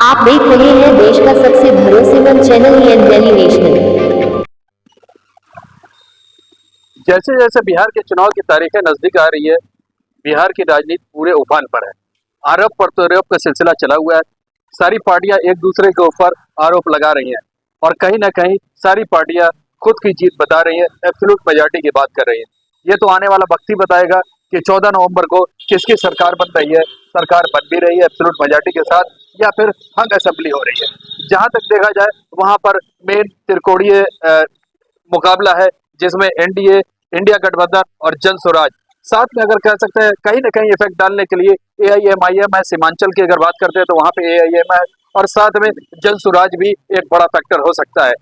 आप देख रहे हैं देश का सबसे भरोसेमंद चैनल दिल्ली नेशनल। जैसे जैसे बिहार के चुनाव की तारीखें नजदीक आ रही है, बिहार की राजनीति पूरे उफान पर है। आरोप प्रत्यारोप का सिलसिला चला हुआ है। सारी पार्टियां एक दूसरे के ऊपर आरोप लगा रही हैं और कहीं ना कहीं सारी पार्टियां खुद की जीत बता रही हैं, एब्सोल्यूट मेजॉरिटी की बात कर रही हैं। ये तो आने वाला वक्त ही बताएगा कि 14 नवंबर को किसकी सरकार बन रही है। सरकार बन भी रही है एब्सोल्यूट मेजॉरिटी के साथ या फिर हंग असेंबली हो रही है। जहां तक देखा जाए वहां पर मेन त्रिकोणीय मुकाबला है, जिसमें एनडीए, इंडिया गठबंधन और जन स्वराज साथ में, अगर कह सकते हैं कहीं ना कहीं इफेक्ट डालने के लिए AIMIM है। सीमांचल की अगर बात करते हैं तो वहां पे AIM है और साथ में जन स्वराज भी एक बड़ा फैक्टर हो सकता है।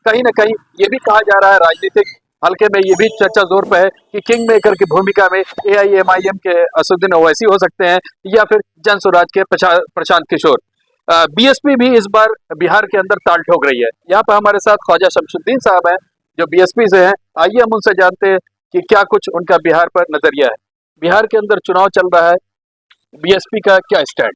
कहीं ना कहीं ये भी कहा जा रहा है, राजनीतिक हल्के में ये भी चर्चा जोर पे है कि किंग मेकर की भूमिका में AIMIM के असदुद्दीन ओवैसी हो सकते हैं या फिर जन स्वराज के प्रशांत किशोर। BSP भी इस बार बिहार के अंदर ताल ठोक रही है। यहाँ पर हमारे साथ ख्वाजा शमशुद्दीन साहब हैं जो BSP से हैं। आइए हम उनसे जानते हैं कि क्या कुछ उनका बिहार पर नजरिया है। बिहार के अंदर चुनाव चल रहा है, BSP का क्या स्टैंड?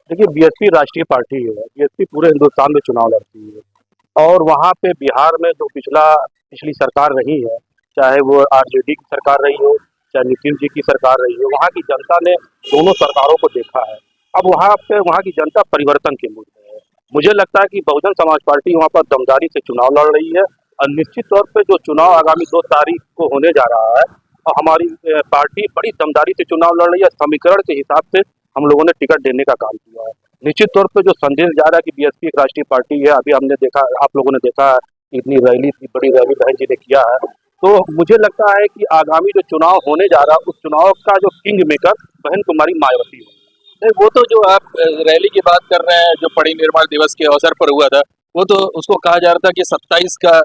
देखिए, बीएसपी राष्ट्रीय पार्टी है। बीएसपी पूरे हिंदुस्तान में चुनाव लड़ती है और वहाँ पे बिहार में जो पिछली सरकार रही है, चाहे वो आरजेडी की सरकार रही हो, चाहे नीतीश जी की सरकार रही हो, वहाँ की जनता ने दोनों सरकारों को देखा है। अब वहाँ की जनता परिवर्तन के मूड में है। मुझे लगता है कि बहुजन समाज पार्टी वहाँ पर दमदारी से चुनाव लड़ रही है और निश्चित तौर पर जो चुनाव आगामी 2 तारीख को होने जा रहा है और हमारी पार्टी बड़ी दमदारी से चुनाव लड़ रही है। समीकरण के हिसाब से हम लोगों ने टिकट देने का काम किया है। निश्चित तौर पे जो संदेश जा रहा है कि BSP एक राष्ट्रीय पार्टी है, अभी हमने देखा, आप लोगों ने देखा इतनी रैली, इतनी बड़ी रैली बहन जी ने किया है। तो मुझे लगता है कि आगामी जो चुनाव होने जा रहा है उस चुनाव का जो किंग मेकर बहन कुमारी मायावती है। नहीं, वो तो जो आप रैली की बात कर रहे हैं जो परिनिर्माण दिवस के अवसर पर हुआ था, वो तो उसको कहा जा रहा था कि 27 का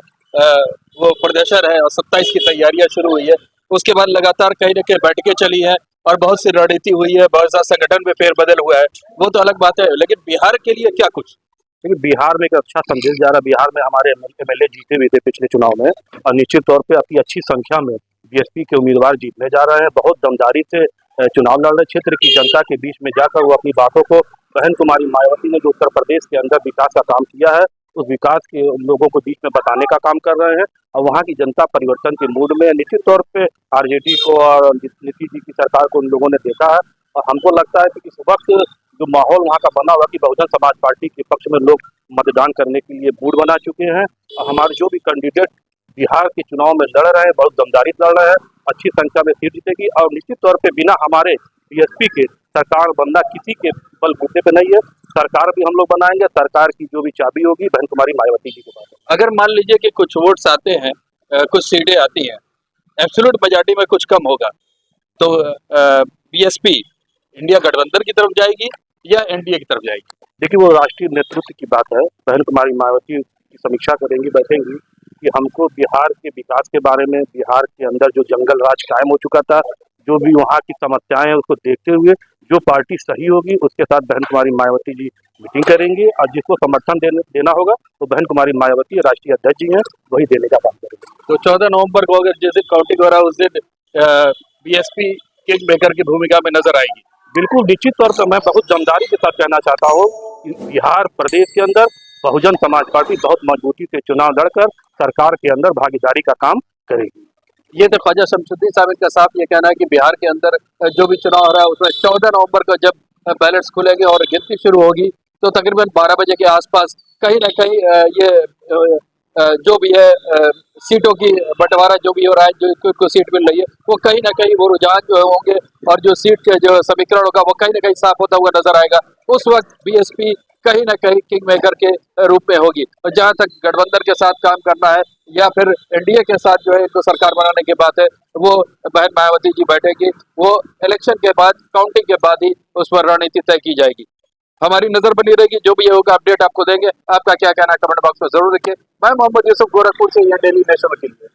वो प्रदर्शन है और 27 की तैयारियां शुरू हुई है। उसके बाद लगातार कहीं न कहीं बैठकें चली है और बहुत सी रणनीति हुई है, बहुत सा संगठन में फेरबदल हुआ है, वो तो अलग बात है। लेकिन बिहार के लिए क्या कुछ? क्योंकि बिहार में एक अच्छा संदेश जा रहा है। बिहार में हमारे MLA जीते भी थे पिछले चुनाव में और निश्चित तौर पे अति अच्छी संख्या में BSP के उम्मीदवार जीतने जा रहे हैं। बहुत दमदारी से चुनाव लड़ रहे। क्षेत्र की जनता के बीच में जाकर वो अपनी बातों को, बहन कुमारी मायावती ने जो उत्तर प्रदेश के अंदर विकास का काम किया है, उस विकास के लोगों को बीच में बताने का काम कर रहे हैं और वहाँ की जनता परिवर्तन के मूड में है। निश्चित तौर पे आरजेडी को और नीतीश जी की सरकार को उन लोगों ने देखा है और हमको लगता है कि इस वक्त जो माहौल वहाँ का बना हुआ कि बहुजन समाज पार्टी के पक्ष में लोग मतदान करने के लिए मूड बना चुके हैं और हमारे जो भी कैंडिडेट बिहार के चुनाव में लड़ रहे हैं बहुत दमदारी लड़ रहे हैं, अच्छी संख्या में सीट जीतेगी और निश्चित तौर पे बिना हमारे BSP के सरकार बनना किसी के बलबूते पे नहीं है। सरकार भी हम लोग बनाएंगे। सरकार की जो भी चाबी होगी बहन कुमारी मायावती जी के पास। अगर मान लीजिए कि कुछ वोट्स आते हैं, कुछ सीटें आती हैं, एब्सोल्यूट मेजॉरिटी में कुछ कम होगा, तो BSP इंडिया गठबंधन की तरफ जाएगी या NDA की तरफ जाएगी? देखिए, वो राष्ट्रीय नेतृत्व की बात है। बहन कुमारी मायावती की समीक्षा करेंगी, बैठेंगी कि हमको बिहार के विकास के बारे में, बिहार के अंदर जो जंगल राज कायम हो चुका था, जो भी वहाँ की समस्याएं हैं उसको देखते हुए जो पार्टी सही होगी उसके साथ बहन कुमारी मायावती जी मीटिंग करेंगी और जिसको समर्थन देना होगा तो बहन कुमारी मायावती राष्ट्रीय अध्यक्ष जी हैं, वही देने का काम करेंगे। तो 14 नवंबर को अगर जैसे काउंटिंग हो रहा है उस दिन BSP किंग मेकर की भूमिका में नजर आएगी? बिल्कुल, निश्चित तौर पर मैं बहुत दमदारी के साथ कहना चाहता हूँ कि बिहार प्रदेश के अंदर बहुजन समाज पार्टी बहुत मजबूती से चुनाव लड़कर सरकार के अंदर भागीदारी का काम करेगी। ये तो ख्वाजा शमशुद्दीन साहब का साफ ये कहना है कि बिहार के अंदर जो भी चुनाव हो रहा है उसमें 14 नवंबर को जब बैलेट्स खुलेंगे और गिनती शुरू होगी तो तकरीबन 12 बजे के आसपास कहीं ना कहीं ये जो भी है सीटों की बंटवारा जो भी हो रहा है, जो को सीट मिल रही है, वो कहीं ना कहीं वो रुझान जो होंगे और जो सीट के जो समीकरण होगा वो कहीं ना कहीं साफ होता हुआ नजर आएगा। उस वक्त BSP कहीं ना कहीं किंग मेकर के रूप में होगी। और जहां तक गठबंधन के साथ काम करना है या फिर NDA के साथ जो है इनको सरकार बनाने की बात है, वो बहन मायावती जी बैठेगी, वो इलेक्शन के बाद, काउंटिंग के बाद ही उस पर रणनीति तय की जाएगी। हमारी नजर बनी रहेगी, जो भी होगा अपडेट आपको देंगे। आपका क्या कहना है कमेंट बॉक्स में जरूर लिखिए। मैं मोहम्मद यूसुफ गोरखपुर से, यह डेली नेशनल के लिए।